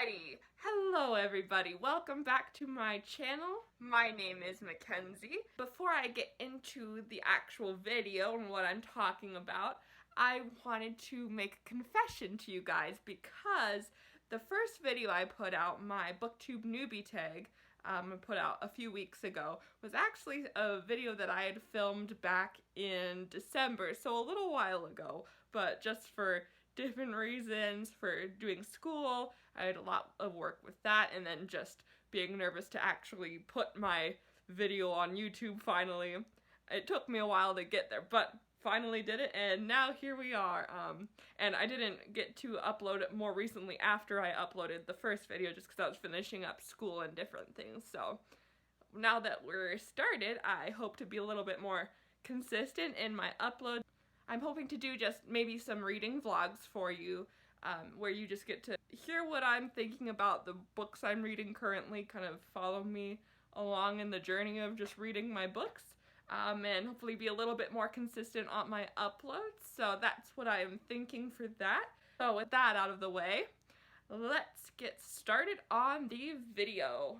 Alrighty, hello everybody, welcome back to my channel. My name is Mackenzie. Before I get into the actual video and what I'm talking about, I wanted to make a confession to you guys because the first video I put out, my booktube newbie tag, I put out a few weeks ago, was actually a video that I had filmed back in December, so a little while ago, but just for different reasons, for doing school, I had a lot of work with that, and then just being nervous to actually put my video on YouTube finally. It took me a while to get there, but finally did it, and now here we are. And I didn't get to upload it more recently after I uploaded the first video just because I was finishing up school and different things. So now that we're started, I hope to be a little bit more consistent in my upload. I'm hoping to do just maybe some reading vlogs for you, where you just get to hear what I'm thinking about the books I'm reading currently, kind of follow me along in the journey of just reading my books, and hopefully be a little bit more consistent on my uploads. So that's what I'm thinking for that. So with that out of the way, let's get started on the video.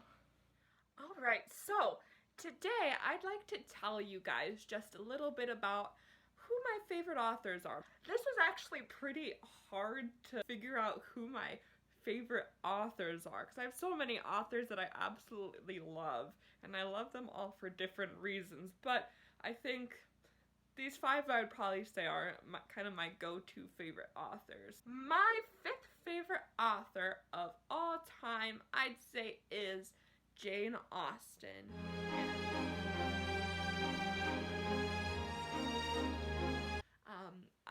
Alright, so today I'd like to tell you guys just a little bit about who my favorite authors are. This was actually pretty hard to figure out who my favorite authors are because I have so many authors that I absolutely love, and I love them all for different reasons, but I think these five I would probably say are kind of my go-to favorite authors. My fifth favorite author of all time, I'd say, is Jane Austen.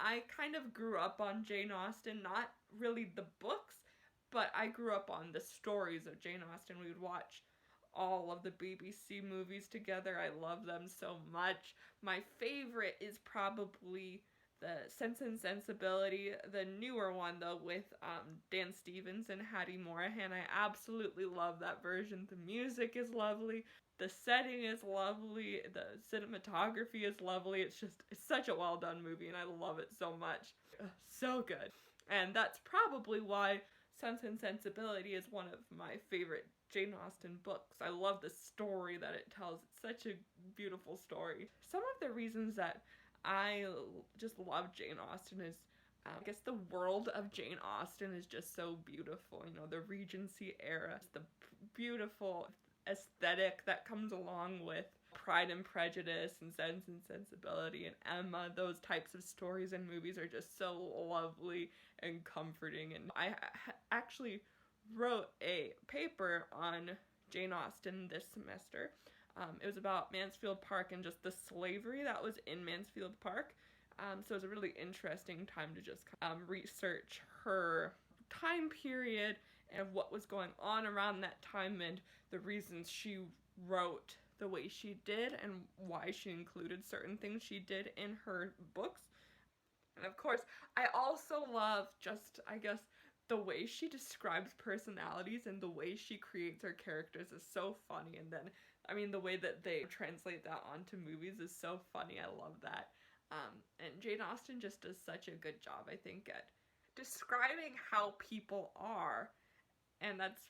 I kind of grew up on Jane Austen, not really the books, but I grew up on the stories of Jane Austen. We would watch all of the BBC movies together. I love them so much. My favorite is probably the Sense and Sensibility, the newer one though, with Dan Stevens and Hattie Morahan. I absolutely love that version. The music is lovely. The setting is lovely, the cinematography is lovely, it's such a well done movie and I love it so much. So good. And that's probably why Sense and Sensibility is one of my favorite Jane Austen books. I love the story that it tells, it's such a beautiful story. Some of the reasons that I just love Jane Austen is, I guess the world of Jane Austen is just so beautiful, you know, the Regency era, the beautiful aesthetic that comes along with Pride and Prejudice and Sense and Sensibility and Emma. Those types of stories and movies are just so lovely and comforting, and I actually wrote a paper on Jane Austen this semester. It was about Mansfield Park and just the slavery that was in Mansfield Park, so it was a really interesting time to just research her time period and what was going on around that time and the reasons she wrote the way she did and why she included certain things she did in her books. And of course, I also love just, I guess, the way she describes personalities and the way she creates her characters is so funny. And then, I mean, the way that they translate that onto movies is so funny. I love that. And Jane Austen just does such a good job, I think, at describing how people are. And that's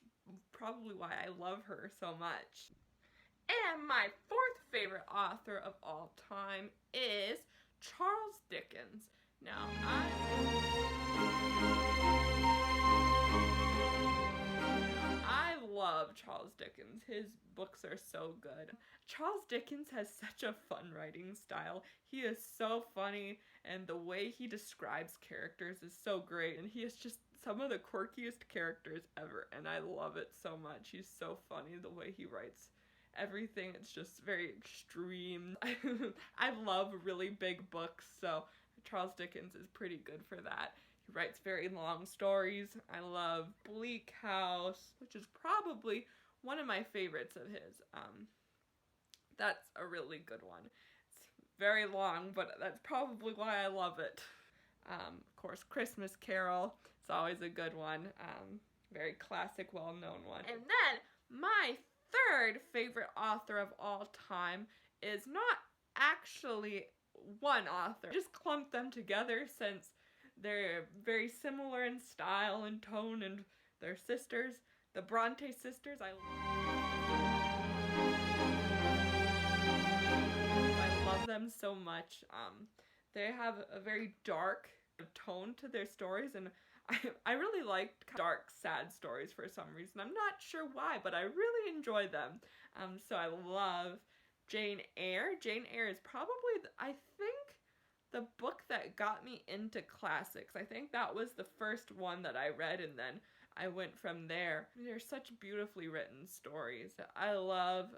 probably why I love her so much. And my fourth favorite author of all time is Charles Dickens. Now, I love Charles Dickens. His books are so good. Charles Dickens has such a fun writing style. He is so funny, and the way he describes characters is so great, and he is just some of the quirkiest characters ever, and I love it so much. He's so funny the way he writes everything. It's just very extreme. I love really big books, so Charles Dickens is pretty good for that. He writes very long stories. I love Bleak House, which is probably one of my favorites of his. That's a really good one. It's very long, but that's probably why I love it. Of course, Christmas Carol. It's always a good one. Very classic, well-known one. And then my third favorite author of all time is not actually one author. I just clumped them together since they're very similar in style and tone, and their sisters, the Bronte sisters. I love them so much. They have a very dark tone to their stories, and I really liked dark, sad stories for some reason. I'm not sure why, but I really enjoy them. So I love Jane Eyre. Jane Eyre is probably, I think, the book that got me into classics. I think that was the first one that I read, and then I went from there. They're such beautifully written stories. I love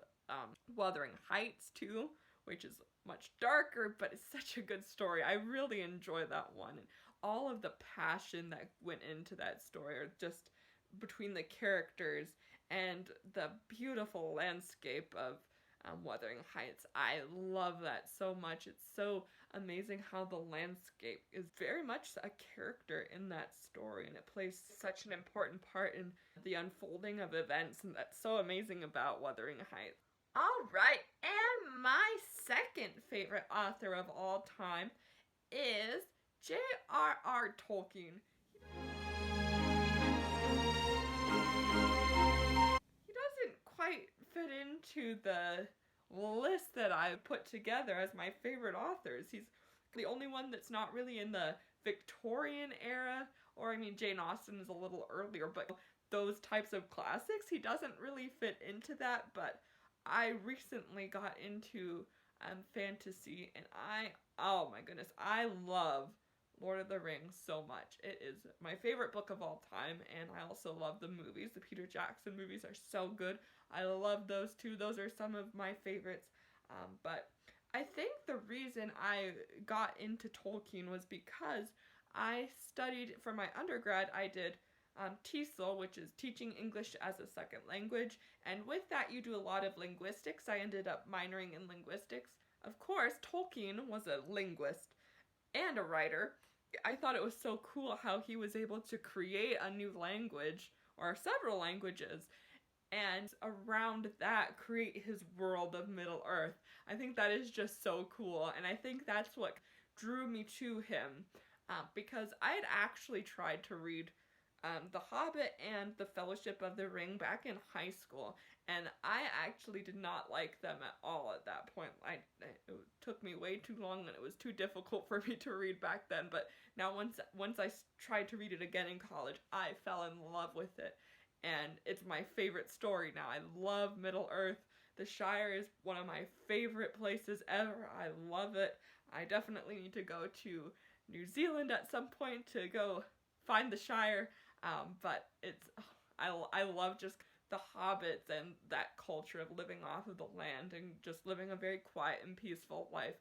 Wuthering Heights too, which is much darker, but it's such a good story. I really enjoy that one. And all of the passion that went into that story, or just between the characters and the beautiful landscape of Wuthering Heights. I love that so much. It's so amazing how the landscape is very much a character in that story, and it plays such an important part in the unfolding of events, and that's so amazing about Wuthering Heights. Alright, and my second favorite author of all time is J.R.R. Tolkien. He doesn't quite fit into the list that I put together as my favorite authors. He's the only one that's not really in the Victorian era, or I mean Jane Austen is a little earlier, but those types of classics, he doesn't really fit into that. But I recently got into fantasy, and oh my goodness, I love Lord of the Rings so much. It is my favorite book of all time, and I also love the movies. The Peter Jackson movies are so good. I love those too. Those are some of my favorites. But I think the reason I got into Tolkien was because I studied, for my undergrad, I did TESOL, which is Teaching English as a Second Language, and with that you do a lot of linguistics. I ended up minoring in linguistics. Of course, Tolkien was a linguist and a writer. I thought it was so cool how he was able to create a new language, or several languages, and around that create his world of Middle Earth. I think that is just so cool, and I think that's what drew me to him, because I had actually tried to read The Hobbit and The Fellowship of the Ring back in high school, and I actually did not like them at all at that point. It took me way too long, and it was too difficult for me to read back then, but now once I tried to read it again in college, I fell in love with it, and it's my favorite story now. I love Middle Earth. The Shire is one of my favorite places ever. I love it. I definitely need to go to New Zealand at some point to go find the Shire, but I love just the hobbits and that culture of living off of the land and just living a very quiet and peaceful life.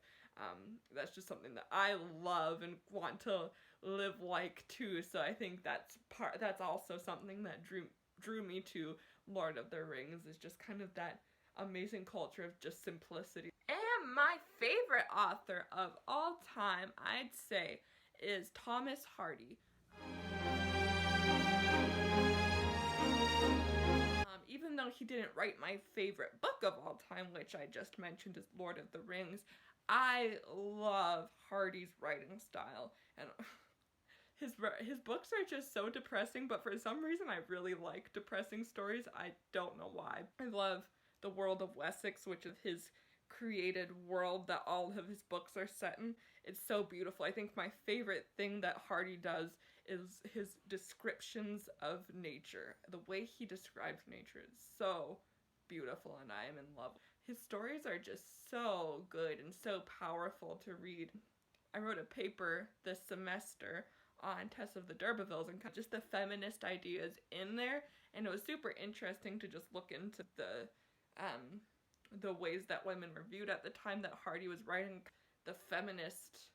That's just something that I love and want to live like too. So I think that's also something that drew me to Lord of the Rings, is just kind of that amazing culture of just simplicity. And my favorite author of all time, I'd say, is Thomas Hardy. Even though he didn't write my favorite book of all time, which I just mentioned is Lord of the Rings, I love Hardy's writing style, and his books are just so depressing, but for some reason I really like depressing stories. I don't know why. I love the world of Wessex, which is his created world that all of his books are set in. It's so beautiful. I think my favorite thing that Hardy does is his descriptions of nature. The way he describes nature is so beautiful, and I am in love. His stories are just so good and so powerful to read. I wrote a paper this semester on Tess of the D'Urbervilles and just the feminist ideas in there, and it was super interesting to just look into the ways that women were viewed at the time that Hardy was writing, the feminist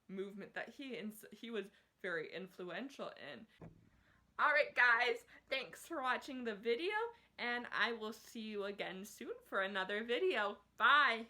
movement that he was very influential in. Alright guys, thanks for watching the video, and I will see you again soon for another video. Bye!